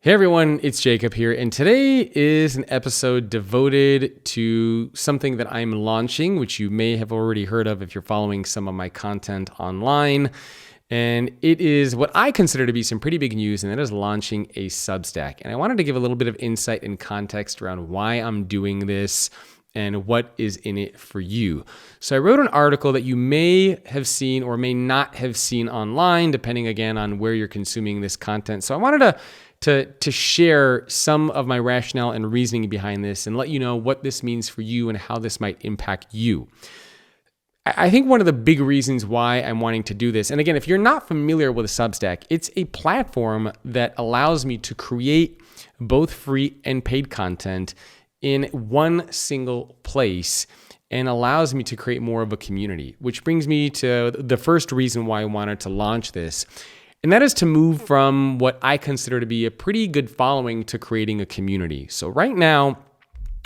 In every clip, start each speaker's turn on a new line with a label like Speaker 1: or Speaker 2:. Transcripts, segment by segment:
Speaker 1: Hey everyone, it's Jacob here, and today is an episode devoted to something that I'm launching, which you may have already heard of if you're following some of my content online. And it is what I consider to be some pretty big news, and that is launching a Substack. And I wanted to give a little bit of insight and context around why I'm doing this and what is in it for you. So I wrote an article that you may have seen or may not have seen online, depending again on where you're consuming this content. So I wanted to share some of my rationale and reasoning behind this and let you know what this means for you and how this might impact you. I think one of the big reasons why I'm wanting to do this, and again, if you're not familiar with Substack, it's a platform that allows me to create both free and paid content in one single place and allows me to create more of a community, which brings me to the first reason why I wanted to launch this. And that is to move from what I consider to be a pretty good following to creating a community. So right now,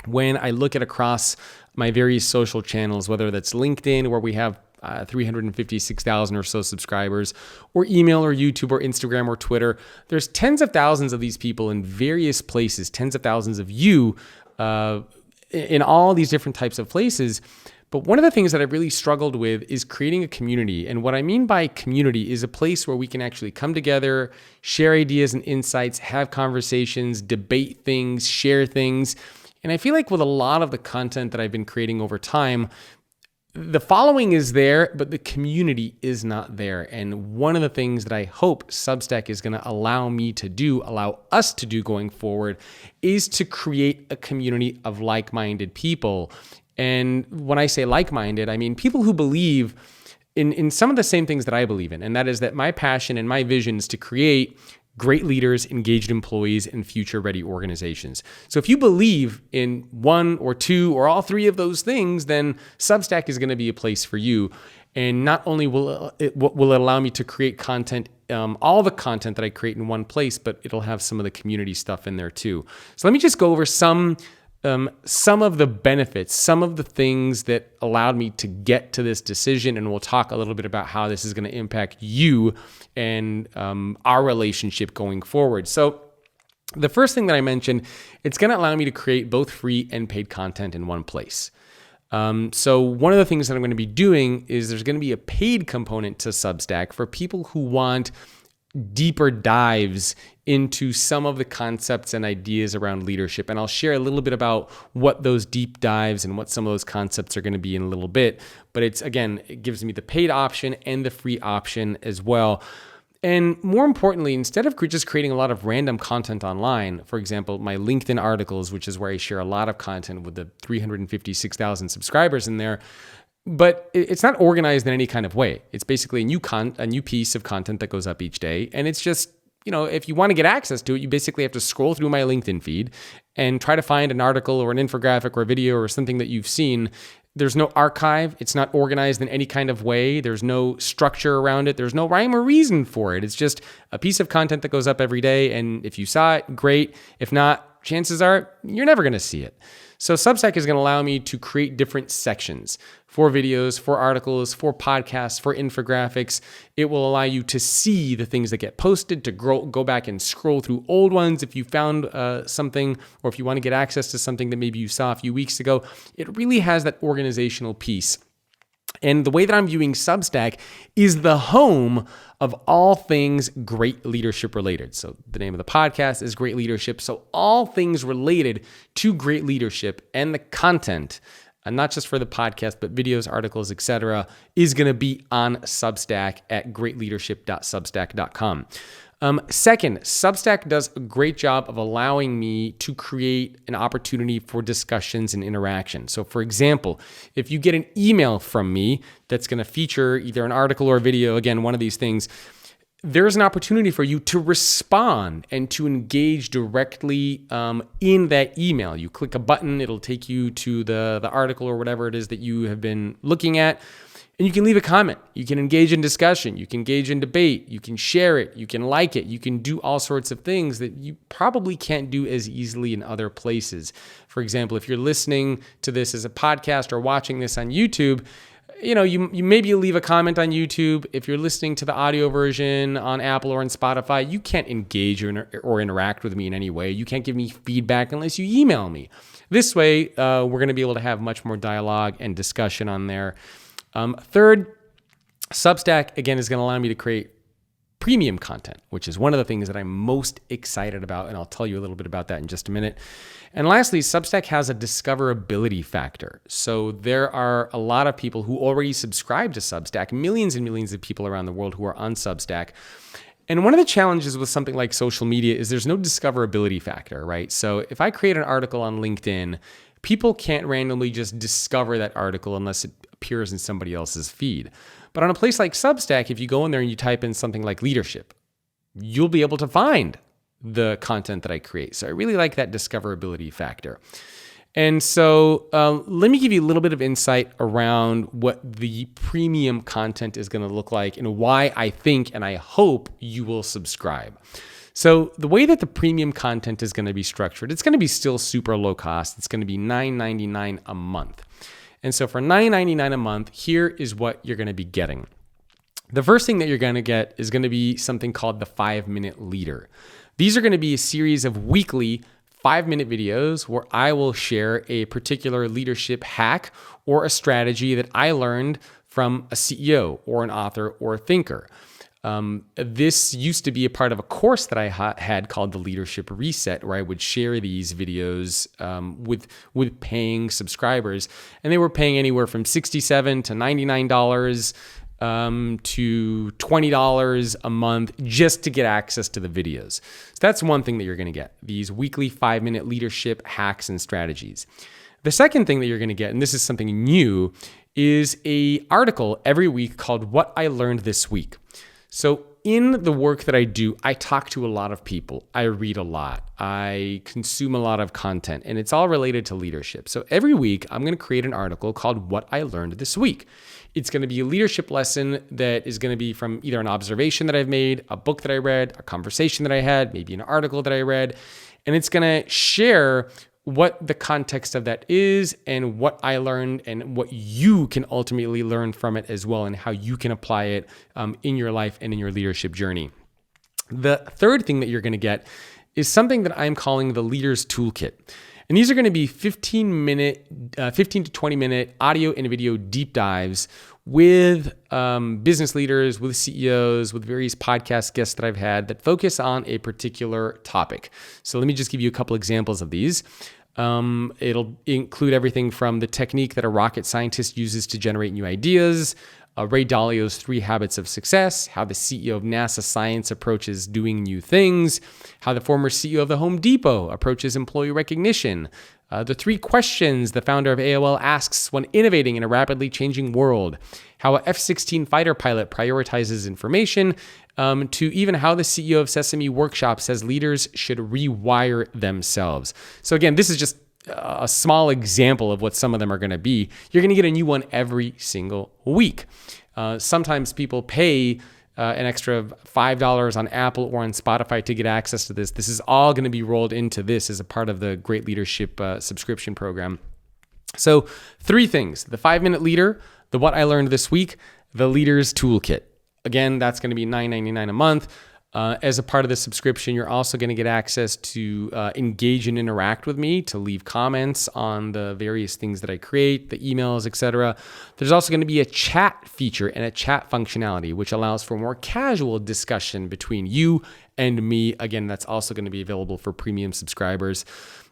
Speaker 1: when I look at across my various social channels, whether that's LinkedIn, where we have 356,000 or so subscribers, or email or YouTube or Instagram or Twitter, there's tens of thousands of these people in various places, tens of thousands of you in all these different types of places. But one of the things that I've really struggled with is creating a community. And what I mean by community is a place where we can actually come together, share ideas and insights, have conversations, debate things, share things. And I feel like with a lot of the content that I've been creating over time, the following is there, but the community is not there. And one of the things that I hope Substack is going to allow us to do going forward, is to create a community of like-minded people. And when I say like-minded, I mean people who believe in some of the same things that I believe in. And that is that my passion and my vision is to create great leaders, engaged employees, and future-ready organizations. So if you believe in one or two or all three of those things, then Substack is going to be a place for you. And not only will it allow me to create content, all the content that I create in one place, but it'll have some of the community stuff in there too. So let me just go over some of the benefits, some of the things that allowed me to get to this decision, and we'll talk a little bit about how this is going to impact you and our relationship going forward. So the first thing that I mentioned, it's going to allow me to create both free and paid content in one place. So one of the things that I'm going to be doing is there's going to be a paid component to Substack for people who want deeper dives into some of the concepts and ideas around leadership. And I'll share a little bit about what those deep dives and what some of those concepts are going to be in a little bit. But it gives me the paid option and the free option as well. And more importantly, instead of just creating a lot of random content online, for example, my LinkedIn articles, which is where I share a lot of content with the 356,000 subscribers in there, but it's not organized in any kind of way. It's basically a new piece of content that goes up each day. And it's just, if you want to get access to it, you basically have to scroll through my LinkedIn feed and try to find an article or an infographic or a video or something that you've seen. There's no archive. It's not organized in any kind of way. There's no structure around it. There's no rhyme or reason for it. It's just a piece of content that goes up every day. And if you saw it, great. If not, chances are you're never going to see it. So Substack is going to allow me to create different sections for videos, for articles, for podcasts, for infographics. It will allow you to see the things that get posted, to go back and scroll through old ones if you found something, or if you want to get access to something that maybe you saw a few weeks ago. It really has that organizational piece. And the way that I'm viewing Substack is the home of all things great leadership related. So the name of the podcast is Great Leadership. So all things related to great leadership and the content, and not just for the podcast, but videos, articles, etc., is going to be on Substack at greatleadership.substack.com. Second, Substack does a great job of allowing me to create an opportunity for discussions and interaction. So for example, if you get an email from me that's going to feature either an article or a video, again, one of these things, there's an opportunity for you to respond and to engage directly in that email. You click a button, it'll take you to the article or whatever it is that you have been looking at. And you can leave a comment. You can engage in discussion. You can engage in debate. You can share it. You can like it. You can do all sorts of things that you probably can't do as easily in other places. For example, if you're listening to this as a podcast or watching this on YouTube, you maybe leave a comment on YouTube. If you're listening to the audio version on Apple or on Spotify, you can't engage or interact with me in any way. You can't give me feedback unless you email me. This way, we're going to be able to have much more dialogue and discussion on there. Third, Substack, again, is going to allow me to create premium content, which is one of the things that I'm most excited about, and I'll tell you a little bit about that in just a minute. And lastly, Substack has a discoverability factor. So there are a lot of people who already subscribe to Substack, millions and millions of people around the world who are on Substack. And one of the challenges with something like social media is there's no discoverability factor, right? So if I create an article on LinkedIn, people can't randomly just discover that article unless it appears in somebody else's feed. But on a place like Substack, if you go in there and you type in something like leadership, you'll be able to find the content that I create. So I really like that discoverability factor. And so let me give you a little bit of insight around what the premium content is going to look like and why I think and I hope you will subscribe. So the way that the premium content is going to be structured, it's going to be still super low cost. It's going to be $9.99 a month. And so for $9.99 a month, here is what you're going to be getting. The first thing that you're going to get is going to be something called the 5-Minute Leader. These are going to be a series of weekly 5-minute videos where I will share a particular leadership hack or a strategy that I learned from a CEO or an author or a thinker. This used to be a part of a course that I had called the Leadership Reset, where I would share these videos with paying subscribers, and they were paying anywhere from $67 to $99 to $20 a month just to get access to the videos. So that's one thing that you're going to get, these weekly 5-minute leadership hacks and strategies. The second thing that you're going to get, and this is something new, is an article every week called What I Learned This Week. So in the work that I do, I talk to a lot of people. I read a lot. I consume a lot of content, and it's all related to leadership. So every week, I'm going to create an article called What I Learned This Week. It's going to be a leadership lesson that is going to be from either an observation that I've made, a book that I read, a conversation that I had, maybe an article that I read, and it's going to share what the context of that is and what I learned and what you can ultimately learn from it as well, and how you can apply it in your life and in your leadership journey. The third thing that you're going to get is something that I'm calling the Leader's Toolkit. And these are going to be 15 to 20 minute audio and video deep dives with business leaders, with CEOs, with various podcast guests that I've had that focus on a particular topic. So let me just give you a couple examples of these. It'll include everything from the technique that a rocket scientist uses to generate new ideas, Ray Dalio's 3 Habits of Success, how the CEO of NASA Science approaches doing new things, how the former CEO of the Home Depot approaches employee recognition, the 3 questions the founder of AOL asks when innovating in a rapidly changing world, how a F-16 fighter pilot prioritizes information, to even how the CEO of Sesame Workshop says leaders should rewire themselves. So again, this is just a small example of what some of them are going to be. You're going to get a new one every single week. Sometimes people pay an extra $5 on Apple or on Spotify to get access to this. This is all going to be rolled into this as a part of the Great Leadership subscription program. So 3 things: the 5-minute leader, the What I Learned This Week, the Leader's Toolkit. Again, that's going to be $9.99 a month. As a part of the subscription, you're also going to get access to engage and interact with me, to leave comments on the various things that I create, the emails, etc. There's also going to be a chat feature and a chat functionality, which allows for more casual discussion between you and me. Again, that's also going to be available for premium subscribers.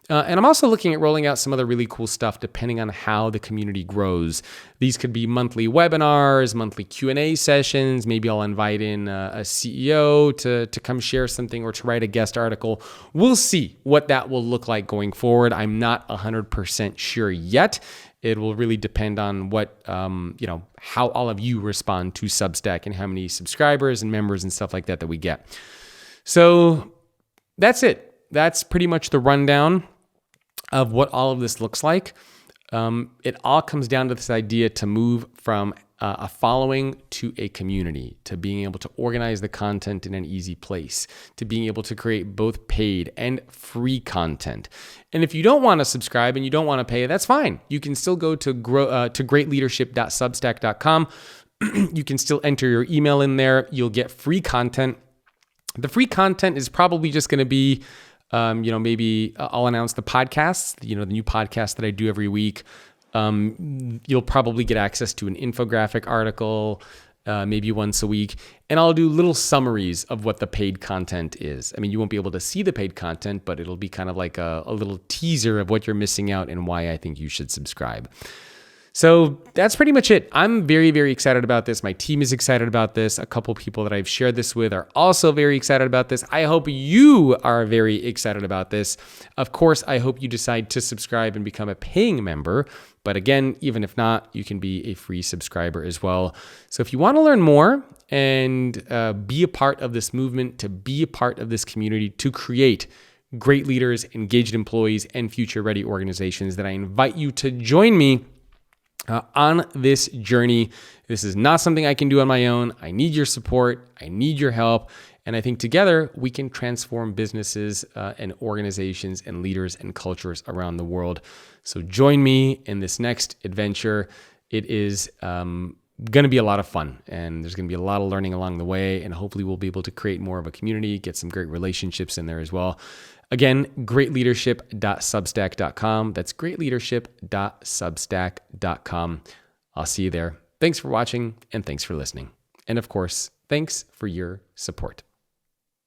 Speaker 1: And I'm also looking at rolling out some other really cool stuff depending on how the community grows. These could be monthly webinars, monthly Q&A sessions. Maybe I'll invite in a CEO to come share something or to write a guest article. We'll see what that will look like going forward. I'm not 100% sure yet. It will really depend on what, how all of you respond to Substack and how many subscribers and members and stuff like that we get. So that's it. That's pretty much the rundown of what all of this looks like. it all comes down to this idea to move from a following to a community, to being able to organize the content in an easy place, to being able to create both paid and free content. And if you don't want to subscribe and you don't want to pay, that's fine. You can still go to greatleadership.substack.com. You can still enter your email in there. You'll get free content. The free content is probably just going to be, maybe I'll announce the podcasts, the new podcast that I do every week. You'll probably get access to an infographic article, maybe once a week, and I'll do little summaries of what the paid content is. I mean, you won't be able to see the paid content, but it'll be kind of like a little teaser of what you're missing out and why I think you should subscribe. So that's pretty much it. I'm very, very excited about this. My team is excited about this. A couple people that I've shared this with are also very excited about this. I hope you are very excited about this. Of course, I hope you decide to subscribe and become a paying member. But again, even if not, you can be a free subscriber as well. So if you want to learn more and be a part of this movement, to be a part of this community, to create great leaders, engaged employees, and future-ready organizations, then I invite you to join me on this journey. This is not something I can do on my own. I need your support. I need your help. And I think together we can transform businesses and organizations and leaders and cultures around the world. So join me in this next adventure. It is going to be a lot of fun, and there's going to be a lot of learning along the way. And hopefully we'll be able to create more of a community, get some great relationships in there as well. Again, greatleadership.substack.com. That's greatleadership.substack.com. I'll see you there. Thanks for watching, and thanks for listening. And of course, thanks for your support.